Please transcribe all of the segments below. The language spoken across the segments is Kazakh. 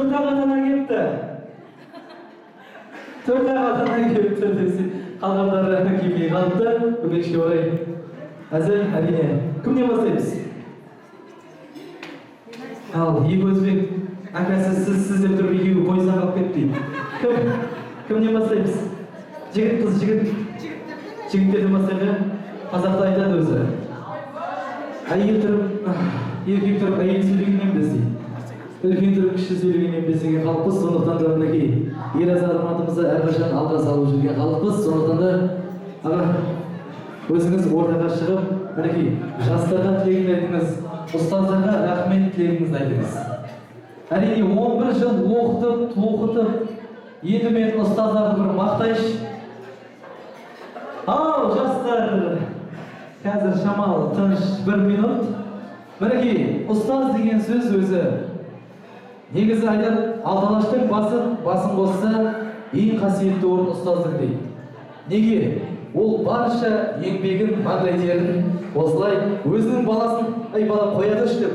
Төрт ағатана келіпті. Төрт ағатана келіпті десе, қалғандары келмей қалыпты. Өкінішке орай. Әзіл, әрине. Кімнен бастаймыз? Ал, екі өзбек. Әкәсі сіздер тұрып екеуі пойыздан қалып кетті. Кімнен бастаймыз? Жігіт қыз, жігіт. Жігіттерден бастаймыз. Қазақта айтады өзі. Әйел тұрып, еркек тұрып, әйел сөйлегеннен білесі. Үлкен тұрып, кіші сөйлегеннен білесіге қалыппыз. Сондықтан да мінекей, ер азаматымызды әрқашан алға салып жүрген қалыппыз. Сондықтан да, аға, өзіңіз ортаға шығып, мінекей, жастарға тілегін айтыңыз, ұстаздарға рахмет тілегіңізді айтыңыз. Әрине 11 жыл оқытып, тоқытып, енді мен ұстаздарды бір мақтайшы. Ау, жастар! Қазір шамал тыныш 1 минут. Мінекей, ұстаз деген сөз өзі. Негізі айтады, алталаштың басын қосса, ең қасиетті орын ұстаздық дейді. Неге? Ол барша еңбегін, маңдай терін осылай өзінің баласын, ай бала қояды деп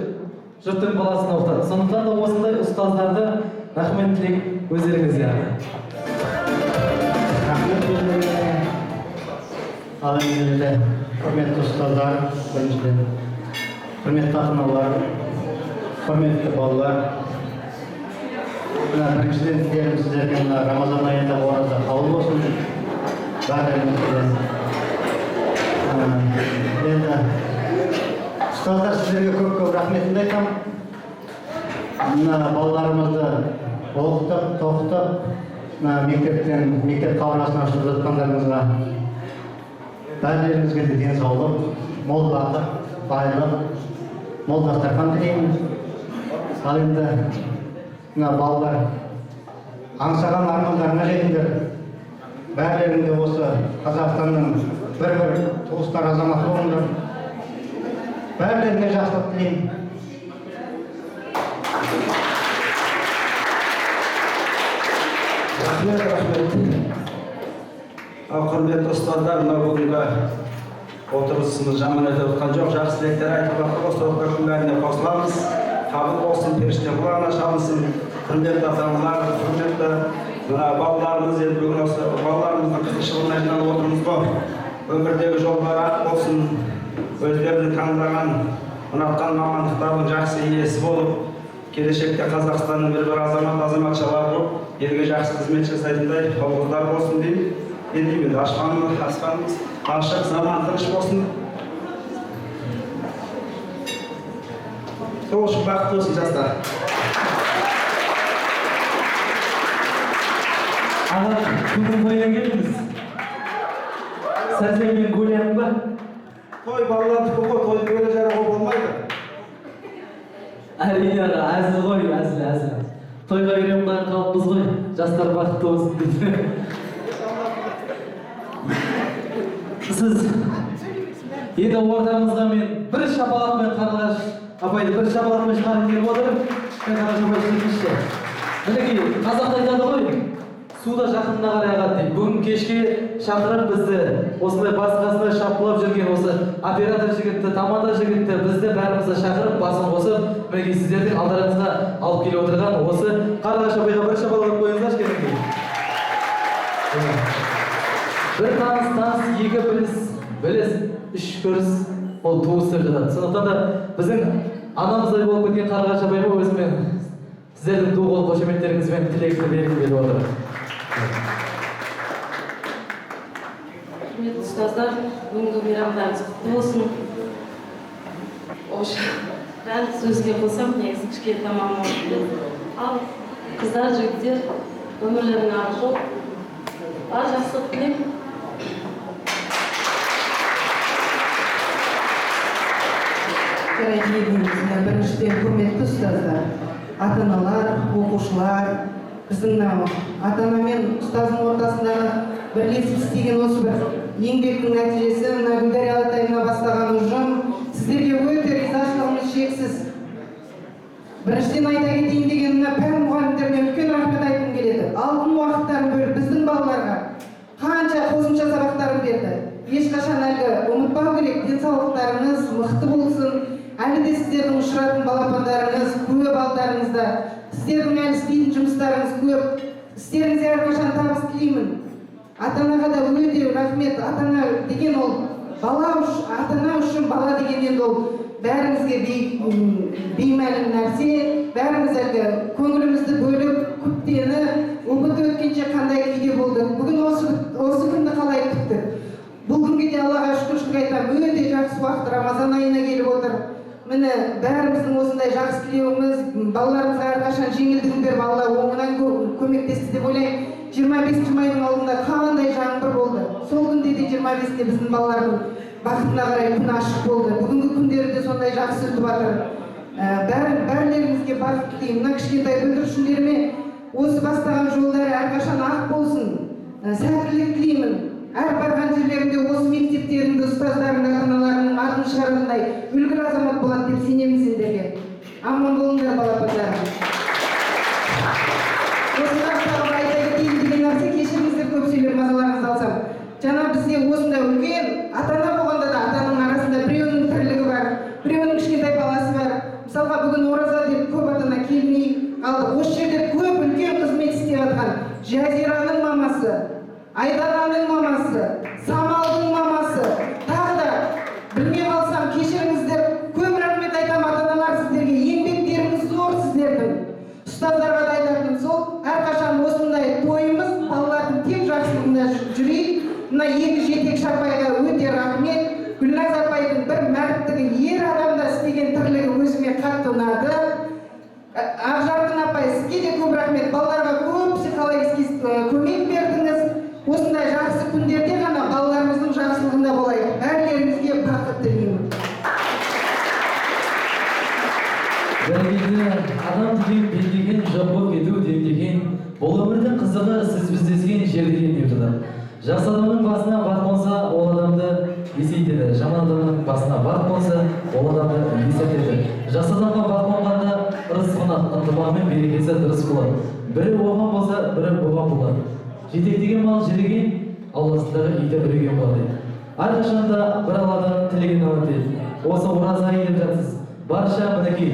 жұрттың баласын оқытады. Сондықтан да осындай ұстаздарды рахмет тілек өздеріңізге. Рахмет өздеріңізге. Ал енді құрметті ұстаздар, біріншіден құрметті ата-аналар, құрметті балалар. Біріншіден тілерім сіздерге Рамазан айында ораза қабыл болсын. Бәрімізден. Енді ұстаздар сіздерге көп рахметімді айтамын. Балаларымызды оқытып, тоқытып, мектеп қабырғасын ашып жатқандарыңызға бәрілеріңізге де денсаулық, мол бақыт, байлық, мол дастархан тілеймін. Ал енді балалар аңсаған армандарына жетіңдер. Бәрілеріңде осы Қазақстанның бір туыстар азамат болыңдар. Бәрілеріне жақсылық тілеймін. Рахмет. Құрметті ұстаздар, бүгінгі отырысымыз жаман айтып отқан жоқ. Жақсы тілектер айтып жатыр. Осы отырыстың бәріне қосыламыз. Қабыл болсын, періште құлағына шалынсын. Құрметті ата-аналар, құрметті балаларымыз, енді бүгін осы балаларымыздың қызығушылығына жиналып отырмыз ғой. Өмірдегі жолдары ақ болсын, өздерінің таңдаған, ұнатқан мамандықтардың жақсы иесі болып, келешекте Қазақстанның бір азаматшалары болып, елге жақсы қызмет жасайтындай ұл-қыздар болсын деймін. Енді аспанымыз ашық, заман тыныш болсын. Сол үшін бақытты болсын жастар. Аға, күннің тойынан келдіңіз. Сәрсен мен гуляның ба? Той балаларды ғой, той бөле жарығы болмайды. Әрине аға, әзіл ғой, әзіл. Тойға үйренген қалыппыз ғой, жастар бақытты болсын дейді. Сіз енді ортамызға мен бір шапалақпен Қарлығаш апайды бір шапалақпен шығарып келіп отырып, Қарлығаш апай сөйлесінші. Мінекей, қазақта айтады ғой, суда жақынына қарай ағады дейді. Бүгін кешке шақырып бізді осындай бас-қасына шапқылап жүрген осы оператор жігітті, тамада жігітті бізді бәрімізді шақырып, басын қосып, мінекей сіздердің алдарыңызға алып келіп отырған осы Қарлығаш апайға бір шапалақ қойыңыздаршы кәдімгідей. Bir tanыс, екі біліс, үш көріс, ол туысы жатады. Сондықтан да біздің анамыздай болып кеткен Қарлығаш апайға өзімен сіздердің ду қол қошеметтеріңізбен тілекті бергім келіп отыр. Құрметті ұстаздар, бүгінгі мейрамдарыңыз құтты болсын. Мен сөзге қосам, негізі кішкене тамам болды. Ал қыздар, жігіттер, өмірлеріне ақ жол. Жақсылық тілеймін. Біріншіден құрметті ұстаздар, ата-аналар, оқушылар, біздің ата-ана мен ұстаздың ортасындағы бірлесіп істеген осы бір еңбектің нәтижесі, Гүлдария Алатайына бастаған ұжым, сіздерге өте ризашылығымыз шексіз. Біріншіден айта кетейін деген пән мұғалімдеріне үлкен рахмет айтқым келеді. Алтын уақыттарын бөліп біздің балаларға қанша қосымша сабақтарын берді. Ешқашан әлгі ұмытпау керек, денсаулықтарыңыз мықты болсын. Әлі де сіздердің ұшыратын балапандарыңыз, көп алдарыңызда. сіздердің әлі істейтін жұмыстарыңыз көп. Сіздеріңізге әрқашан табыс тілеймін. Ата-анаға да өте рахмет. Ата-ана деген ол бала ата-ана үшін бала деген енді ол бәрімізге беймәлім нәрсе. Бәріміз әлгі көңілімізді бөліп, күптені, опыт өткенше қандай күйде болды. Бүгін осы күнді қалай күттік. Бұл күнге де Аллаға шүкіршілік айтамын. Өте жақсы уақыт Рамазан айына келіп отыр. Міне бәріміздің осындай жақсы тілеуіміз, балаларымызға әрқашан жеңілдігін беріп, Алла оңынан көмектесті деп ойлаймын. 25 майдың алдында қандай жаңбыр болды. Сол күнде де 25-те біздің балалардың бақытына қарай күн ашық болды. Бүгінгі күндері де сондай жақсы өтіп жатыр. Бәрілеріңізге бақыт тілеймін. Мына кішкентай бүлдіршіндеріме осы бастаған жолдары әрқашан ақ болсын. Сәттілік тілеймін. Әр барған жерлерінде осы мектептерінде ұстаздарының, ата-аналарының атын шығарғандай үлгілі азамат болады деп сенемін сендерге. Аман болыңдар балапандарым. Осыдан тағы айта кетейін деген нәрсе, кешіріңіздер көп сөйлеп мазаларыңызды алсам. Жаңа бізде осындай үлкен ата-ана болғанда да ата-ананың арасында біреуінің тірлігі бар, біреуінің кішкентай баласы бар. Мысалға бүгін ораза деп көп ата-ана келмей қалды. Осы жерде көп үлкен қызмет істеп жатқан Жазираның мамасы, Айдараның мамасы, Самалдың мамасы, тағы да білмей қалсам кешіріңіздер, көп рахмет айтамын ата-аналар сіздерге. Еңбектеріңіз зор сіздердің. Ұстаздарға да айтатыным сол, әрқашан осындай тойымыз балалардың тек жақсылығында жүрейік. Мына екі жетекші апайға өте рахмет. Гүлназ апайдың бір мәрттігі, ер адамда істеген тірлігі өзіме қатты ұнады. Ақжарқын апай, сізге де көп рахмет. Балаларға көп психологический көмек бердіңіз. Осындай жақсы күндерде ғана балаларымыздың жақсылығында болайық. Бәрілеріңізге бақыт тілеймін. Бәрекелді, адам деген белдеген жоқ болып кету демдеген, бұл өмірдің қызығы сіз біздескен жердеген деп жатыр. Жақсы адамның басына бақ қонса, ол адамды есейтеді. Жаман адамның басына бақ қонса, ол адамды есейтеді. Жақсы адамға бақ қонғанда ырысқына ынтымағы мен берекесі дұрыс болады. Бірі оған болса, бірі оған болады. Жетектеген мал жереген, ауласындағы иті үреген болады. Әрқашанда бір Алладан тілеген алады дейді. Осы ораза айы деп жатсыз. Барша мінекей.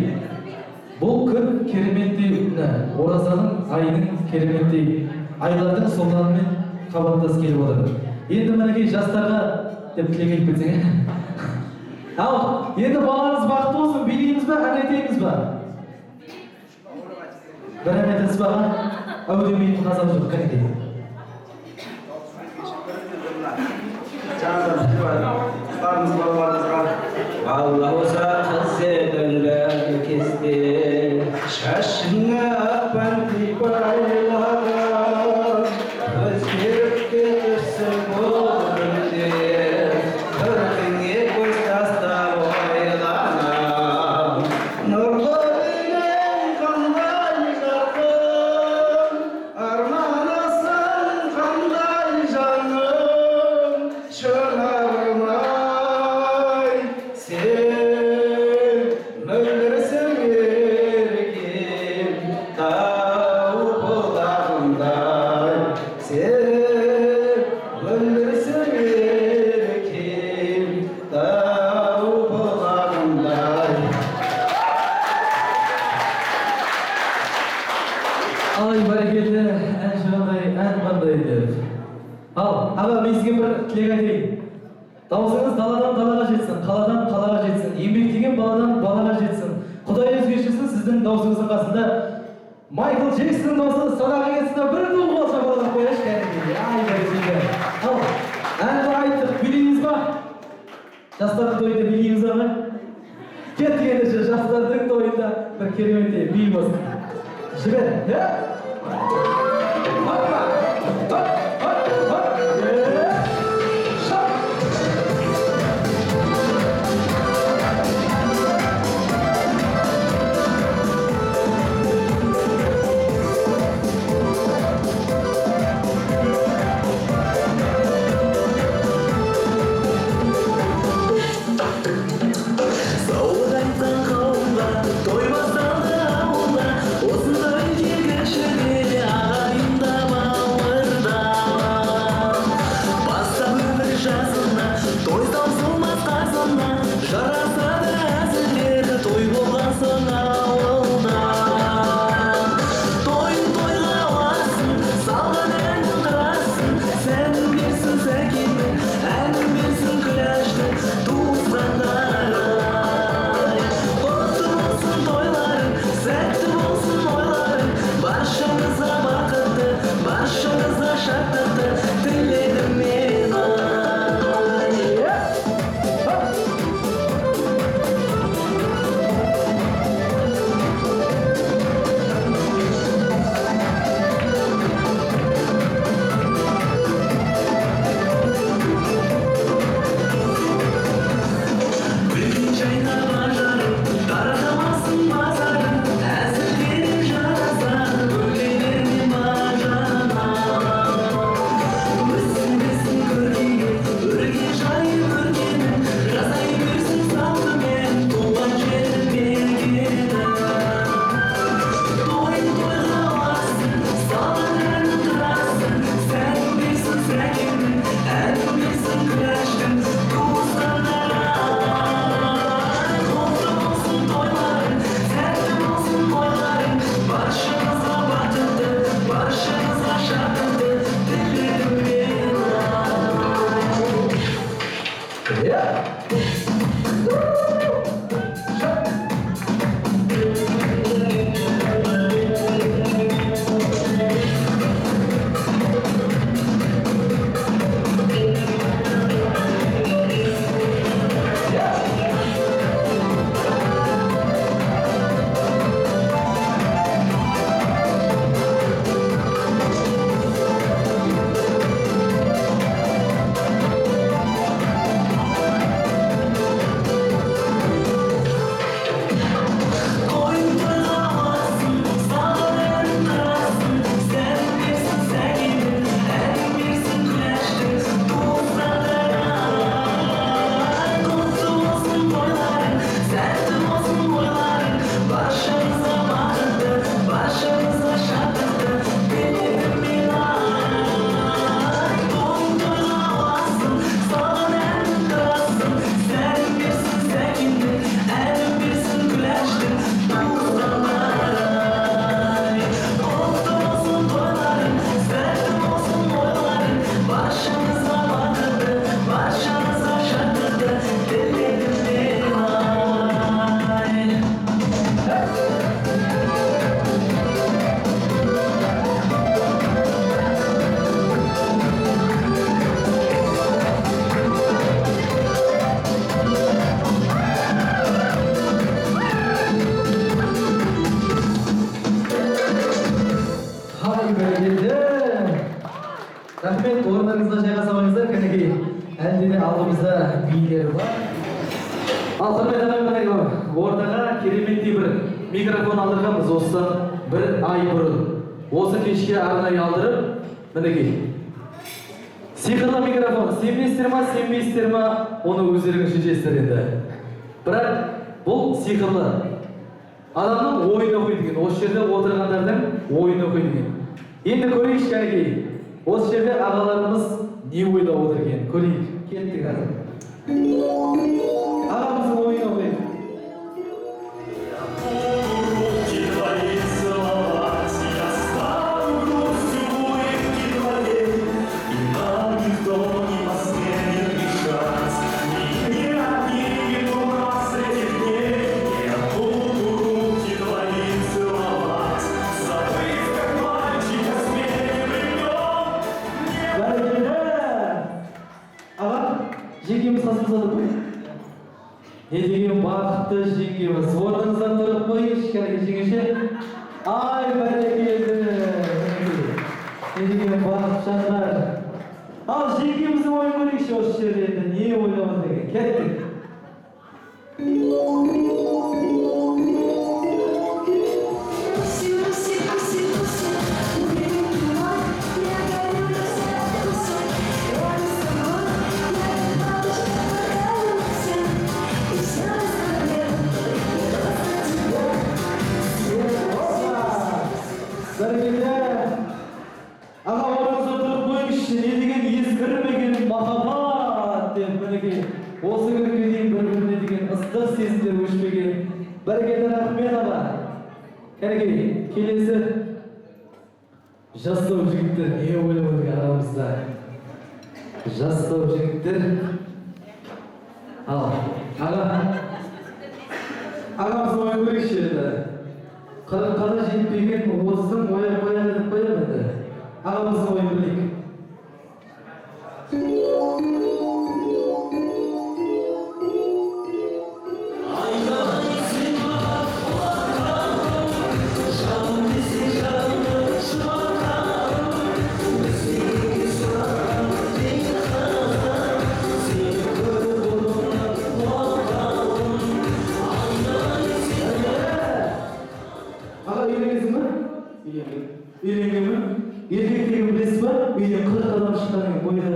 Бұл күн кереметтей, оразаның айының кереметтей, айлардың сұлтанымен қабаттас келіп отыр. Енді мінекей жастарға деп тілек айтып кетсең. Ал, енді балаңыз бақытты болсын, билейміз ба, ән айтаймыз ба? Бір ән айтасыз ба? Әудемейтін қазақ жоқ, кәнекей. Ұстарымыз балаларымызға алла болса қыз едіңді кезде шашыңа панти байлаған өзгеріп кетірсің өмірде көркіңе көз тастап ойланам нұрлы үйің қандай жарқын арманасың қандай жаным шынарым-ай сен мөлдірсің еркем тау бұлағындай сен мөлдірсің еркем тау бұлағындай. Ай, бәрекелді, ән шығандай, ән қандай деп. Ал, аға, мен сізге бір тілек айтайын. Дауысыңыз даладан далаға жетсін, қаладан қалаға жетсін, еңбектеген баладан балаға жетсін. Құдай өзгешесін сіздің дауысыңыздың қасында. Майкл Джексонның дауысы садаға кетсін, бір туып болса балаға қояш кәдімгідей. Ай, бәрекелді. Ал, әнді айттық, билейміз ба? Жастардың тойында билейміз ба? Кеттік ендеше жастардың тойында бір кереметтей би болсын. Жібер, Hoppa! Hop, hop, hop! Шап! Саудайдан қауымға той басталды ауылда осындай кешірде аға Рахмет, орындарыңызға жайғасаңыздар, кәнекей әлдене алдымызда билер бар. Ал құрметті ағайындар, ортаға кереметтей бір микрофон алдырғанбыз осыдан бір ай бұрын. Осы кешке арнайы алдырып, мінекей. Сиқырлы микрофон, сенбейсіздер ма, оны өздеріңіз шешесіздер енді. Бірақ бұл сиқырлы. Адамның ойын оқиды екен, осы жерде отырғандардың ойын оқиды екен. Енді көрейікші кәнекей. Осы жерде ағаларымыз не ойлап отыр екен, көрейік. Кеттік қазір. Ағамыздың ойын оқиды. Жеңгеміз қасымызда қой. Не деген бақытты жеңгеміз. Орныңыздан тұрып қойыңызшы кәнекей жеңеше. Ай, бәрекелді. Не деген бақытты жандар. Ал жеңгеміздің ойын көрейікші осы жерде енді. Не ойлап отыр екен? Кеттік. Аға орныңызда тұрып қойыңызшы, не деген ескірмеген махаббат деп мінекей осы күнге дейін бір-біріне деген ыстық сезімдер өшпеген. Бәрекелді рахмет аға. Кәнекей, келесі жастау жігіттер не ойлап отыр арамызда? Жастау жігіттер. Ал, аға. Ағамыз ойын көрейікші еді. Қырыққа жетпеген 30-ың ояп қояды деп қоям еді. Ағамыздың ойын білейік. Аға үйленесің ба? Үйленген ба? Еркектегі білесіз ба? Үйден 40 адам шыққанын бойда.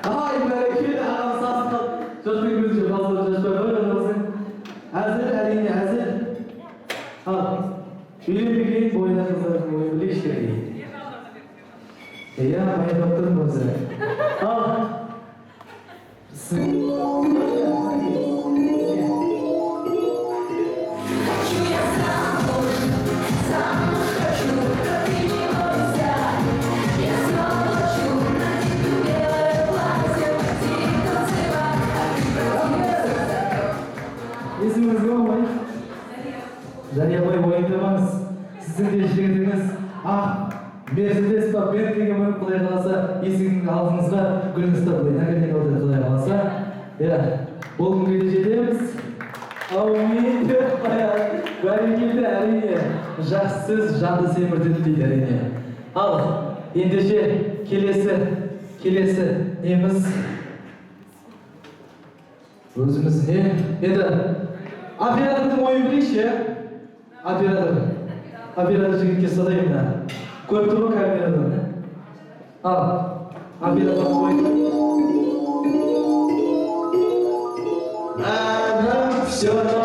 Ай, бәрекелді, ағам сасып жошпен көзінше басылып жошпай қой адамсың. Әзір, әрине әзір. Ал, үйленбеген бойда қыздардың ойын білейікші керек. Иә, байқап тұрмын өзі. Ал, есіміңіз кім ғой? Жария ғой, ойындамаңыз. Сіздің де жігітіңіз Мерседес па Бентлиге мініп құдай қаласа есігінің алдыңызға гүліңіз таппайды. Наконец алды құдай қаласа. Иә, бұл күнге де жетеміз. Аумин деп қояды. Бәрекелді, әрине. Жақсы сөз жанды семіртеді дейді әрине. Ал, ендеше келесі неміз өзіміз не? Енді оператордың ойын білейікші, оператор жігітке садайым да. Көріп тұр ғой камерадан. Ал, оператордың ойын. Нам все равно,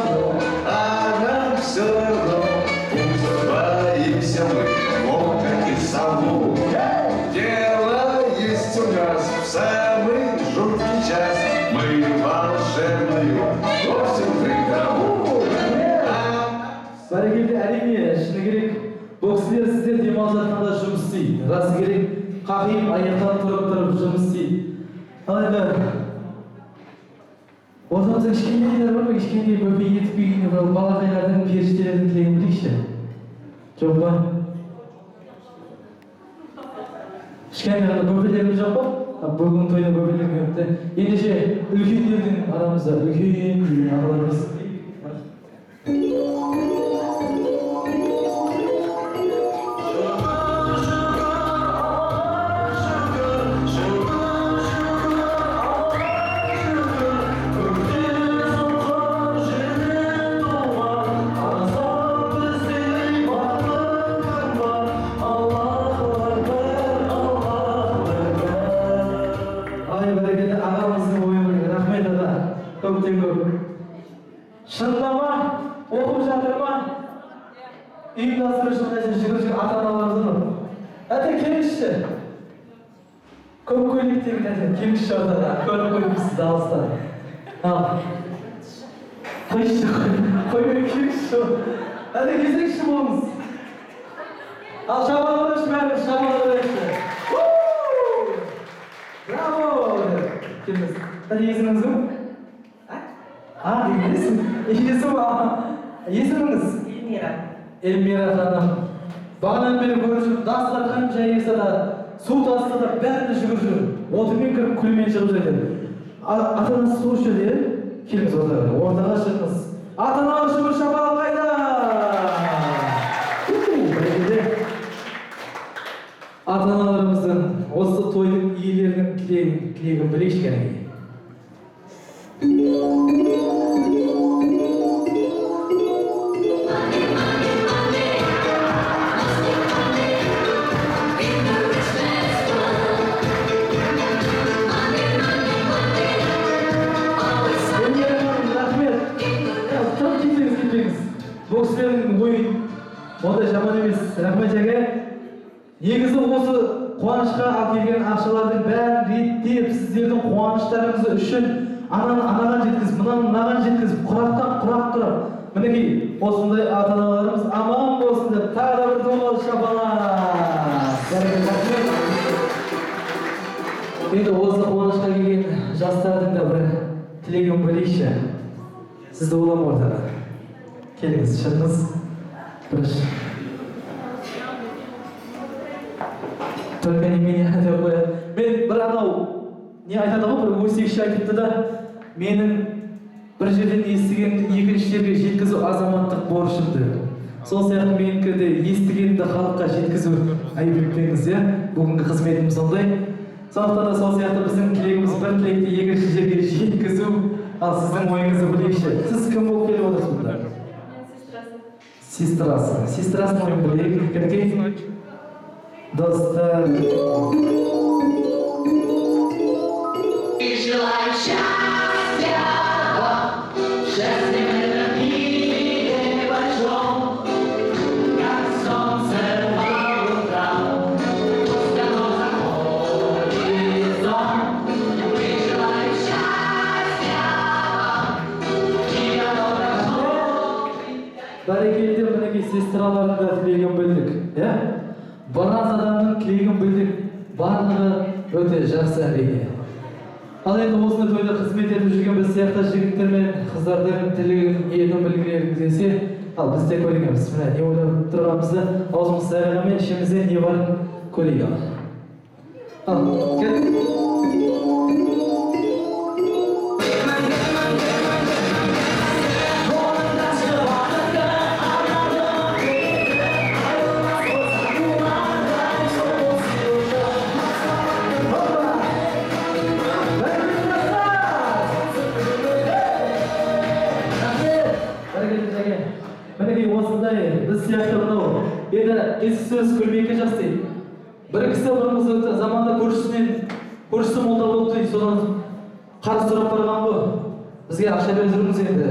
боимся мы, как и саму. Дело есть у нас в самый жуткий час. Мы волшебную носим игру. Бәрекелді, әрине, шыны керек, бұл кісілер сіздер демалыс жатқанда жұмыс істейді. Расы керек, қақиып аяқтан тұрып жұмыс істейді. Алайда, ортамызда кішкендейлер бар ма? Кішкендей бөпей етіп үйіне балақайлардың періштелердің тілегін білейікші. Жоқ па? Кішкентай бөпелеріміз жоқ па? Бүгін тойда бөпелер көпті. Ендеше үлкендердің арамызда үлкен ағаларымыз. келіңізші. Көп көйлектегі тәтем, келіңізші ортаға. Көріп қойыпсыз дауыстан. Ал. Қойшы, қоймай келіңізші. Әді кезекші болыңыз. Ал шабан ұрыш бәріміз, шабан ұрышы. Браво! Келіңіз. Әді есіміңіз кім? Есім. Есіміңіз? Эльмира. Эльмира ханым. Бағанан бері көріп жүріп, дастархан жайылса да, су тасса да бәрінде жүгіріп жүр. Отымен кіріп күлмен шығып жатыр. Ата-анасы сол жерде, келіңіз ортаға шығыңыз. Ата-аналар үшін шапалақ қайда? Ата-аналарымыздың осы тойдың иелерінің тілегін білейікші кәне. Бұл кісілердің ойын ондай жаман емес. Рахмет жәке. Негізі осы қуанышқа әкелген ақшалардың бәрін реттеп, сіздердің қуаныштарыңыз үшін анаған жеткізіп, мынаған жеткізіп, құрақтан құрақ тұрып. Мінекей, осындай ата-аналарымыз аман болсын деп, тағы да бір доғалы шапалақ. Енді осы қуанышқа келген жастардың да бір тілегін білейікші. Сізді олам ортаға. Келіңіз, шығыңыз. Біріш. Только немене деп қояды. Мен бір анау не айтады ғой, бір өсекші айтыпты да, менің бір жерден естігенімді екіншілерге жеткізу азаматтық борышымды. Сол сияқты менікі де естігенімді халыққа жеткізу айбіліктеңіз, иә? Бүгінгі қызметім сондай. Сондықтан да сол сияқты біздің тілегіміз бір тілекті екіншілерге жеткізу, ал сіздің ойыңызды білейікші. Сіз кім болып келіп отырсыз бұнда? Сестрасы. Сестрасының ойын білейік. Кәдекей? Достар. Желаю счастья вам, счастливым мире большом, как солнце по утрам, пусть оно заходит сон. Желаю счастья вам, и оно прошло. Бәрекелді мінекей сестралардың да тілегін білдік, иә? Бараз адамның тілегін білдік, барлығы өте жақсы әрине. Ал енді осыны тойда қызмет етіп жүрген біз сияқты жігіттер мен қыздардың тілегін етін білгілеріңіз келсе, ал біз де көргенбіз. Міне не ойлап тұрғанымызды аузымыз сайрағанмен ішімізде не барын көрейік. Ал, кет. Біз сияқты мынау, енді есі сөз көрмейке жас дейді. Бір кісі бұрынғы заманда көршісі молда болды дейді, содан қарыз сұрап барған ғой. Бізге ақша беріп жүрміз енді.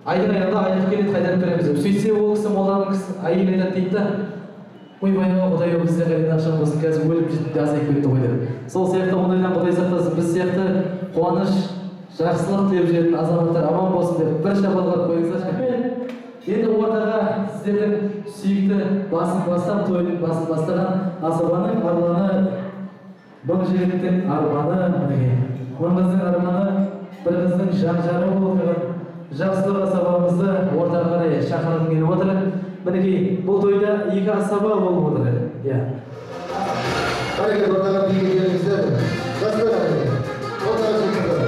Айдың аяғында айлық келеді, қайтарып береміз. Сөйтсе ол кісі молданың әйелі айтады дейді да, ойбай-ау, Құдай ау, бізде қайдан ақшам болсын, қазір өліп жетімде азайып кетті ғой деп. Сол сияқты ондайдан Құдай сақтасын, біз сияқты қуаныш, жақсылық тілеп жүретін азаматтар аман болсын деп бір шапалақ қойыңыздаршы. Енді ортаға сіздердің сүйікті басын бастап, тойдың басын бастаған асабаның арманы, мың жігіттің арманы, мың қыздың арманы, бір қыздың жан-жары болып отырған жақсылық асабамызды ортаға қарай шақырғым келіп отыр. Мінекей, бұл тойда екі асаба болып отыр. Әрекет ортаға биге келіңіздер. Жастар әрекет. Ортаға шықыңыздар.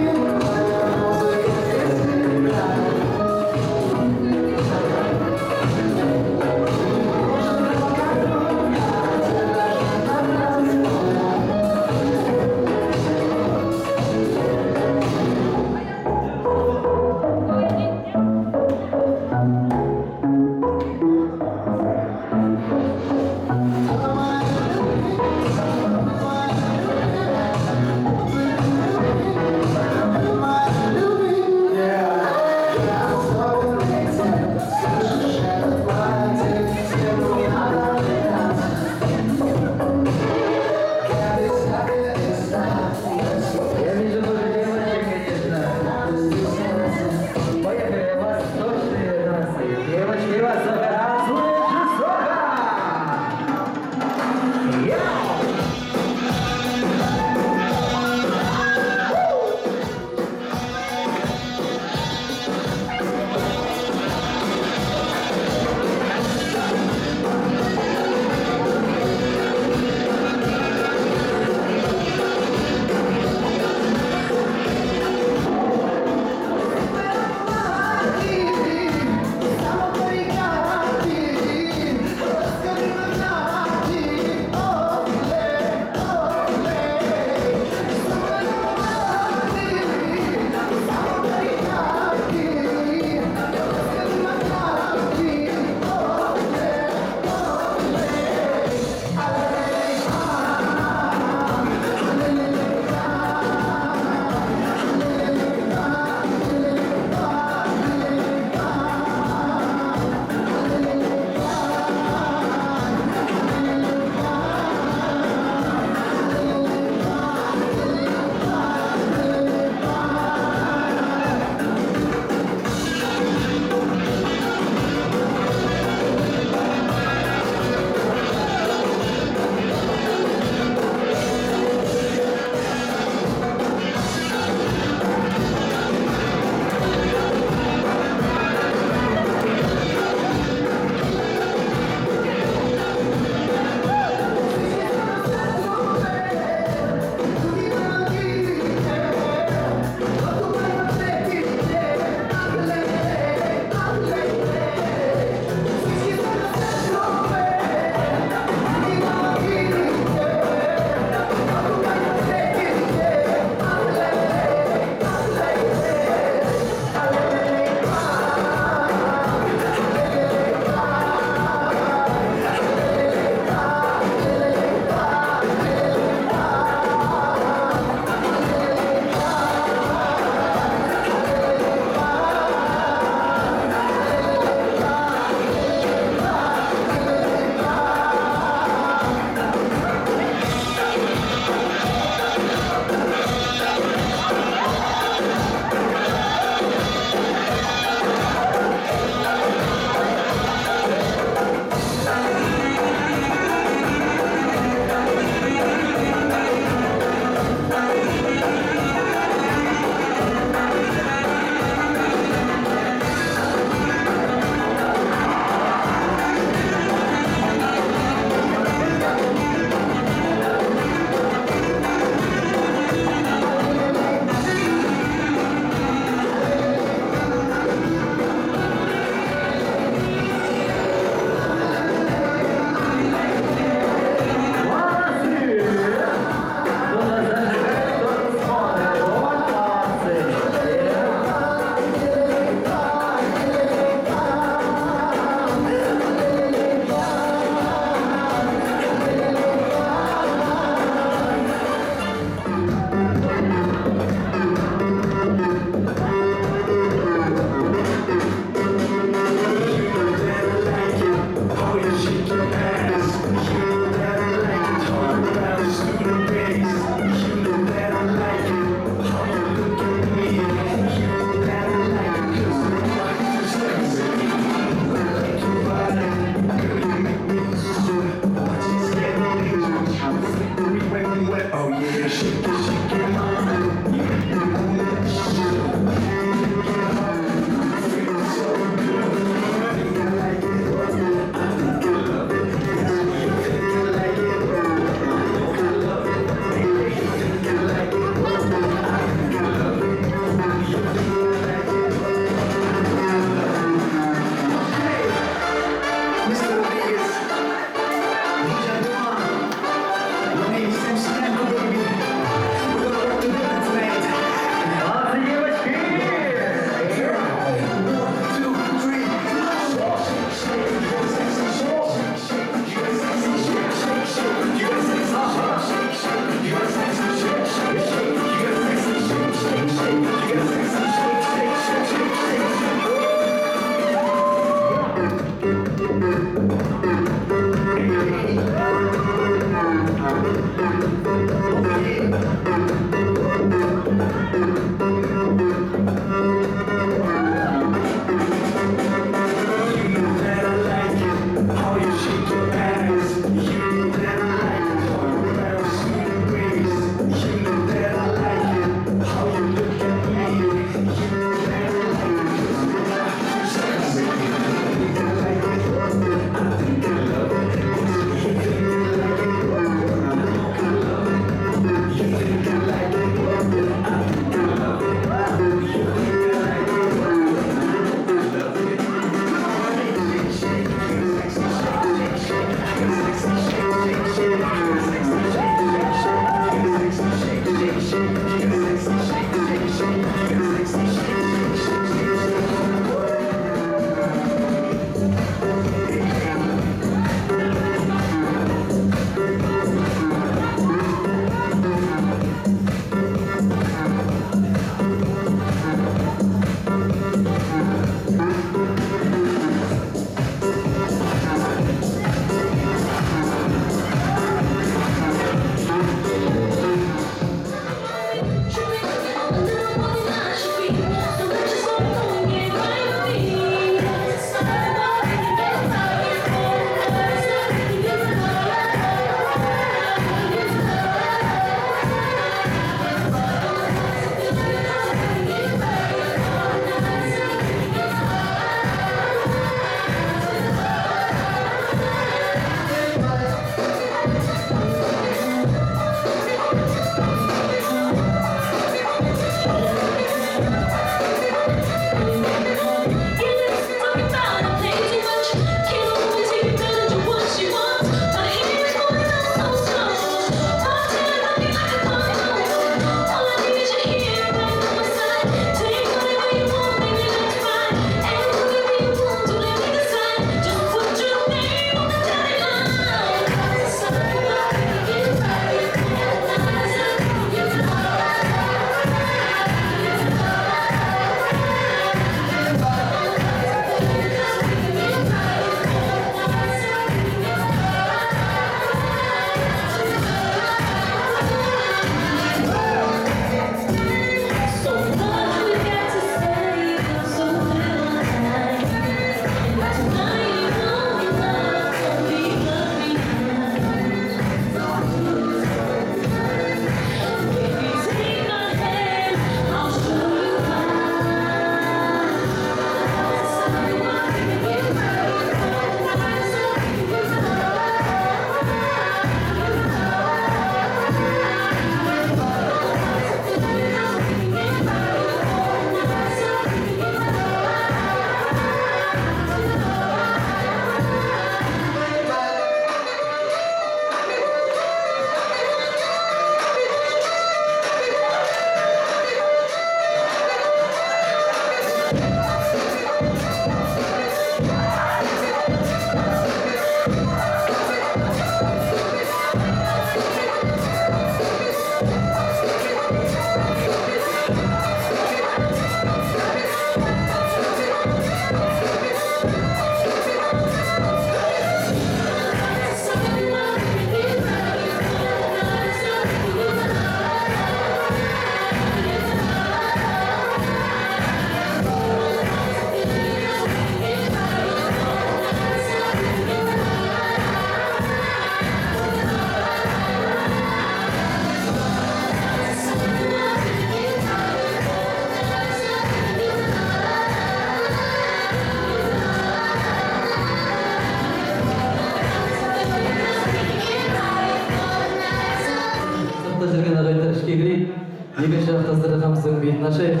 екінші дастарханымыздың бетін ашайық.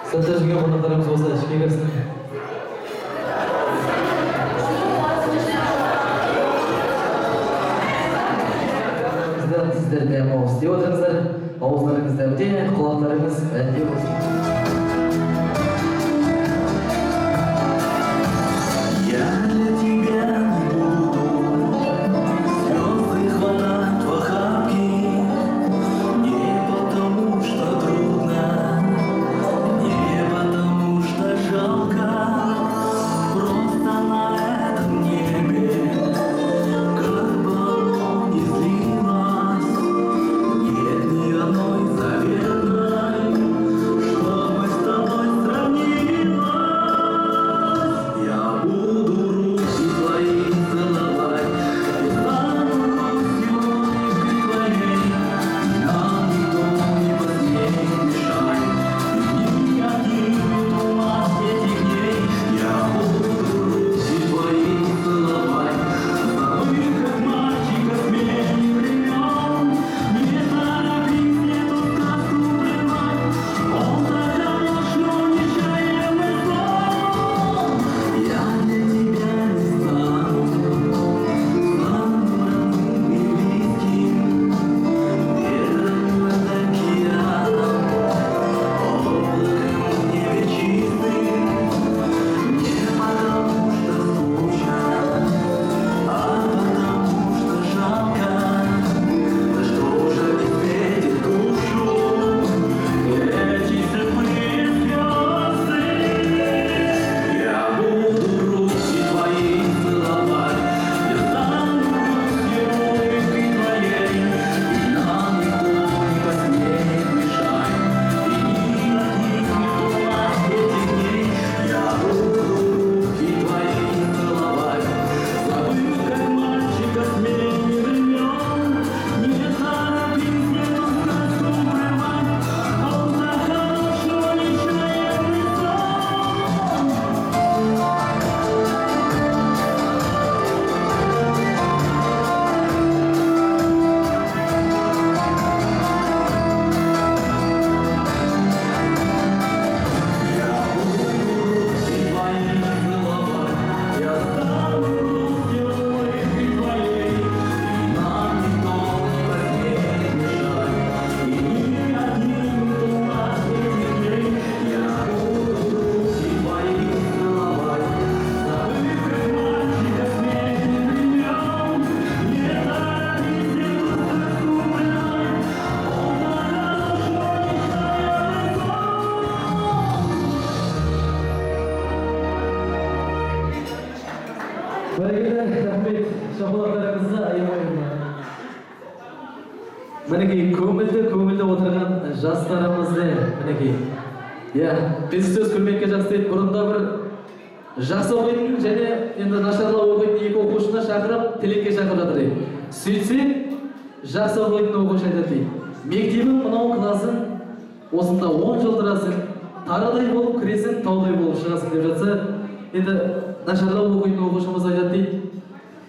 Сыртта жүрген қонақтарымыз болса ішке кірсін. Сіздер де ауыз істеп отырыңыздар. Ауыздарыңыз дәмде, құлақтарыңыз әнде болсын. Просто на Бәрекелді, рахмет. Шапалақтарыңызды аямайын. Мінекей көңілді отырған жастарымызды мінекей. Біз сөз көрмекке жақсы дейді. Бұрында бір жақсы оқитын және енді нашарлау оқитын екі оқушыны шақырып, тілекке шақырып жатыр дейді. Сөйтсе, жақсы оқитын оқушы айтады дейді. Мектебің мынау класын осында 10 жыл тұрасың, тарадай болып кіресің, таудай болып шығасың деп жатса, енді нашарлау оқитын оқушымыз айтады дейді.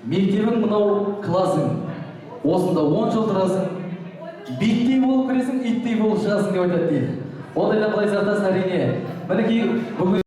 Мектебің мынау классың, осында 10 жыл тұрасың, биттей болып кіресің, иттей болып шығасың деп айтады дейді. Ондайдан қалай сақтасын әрине. Мінекей бүгін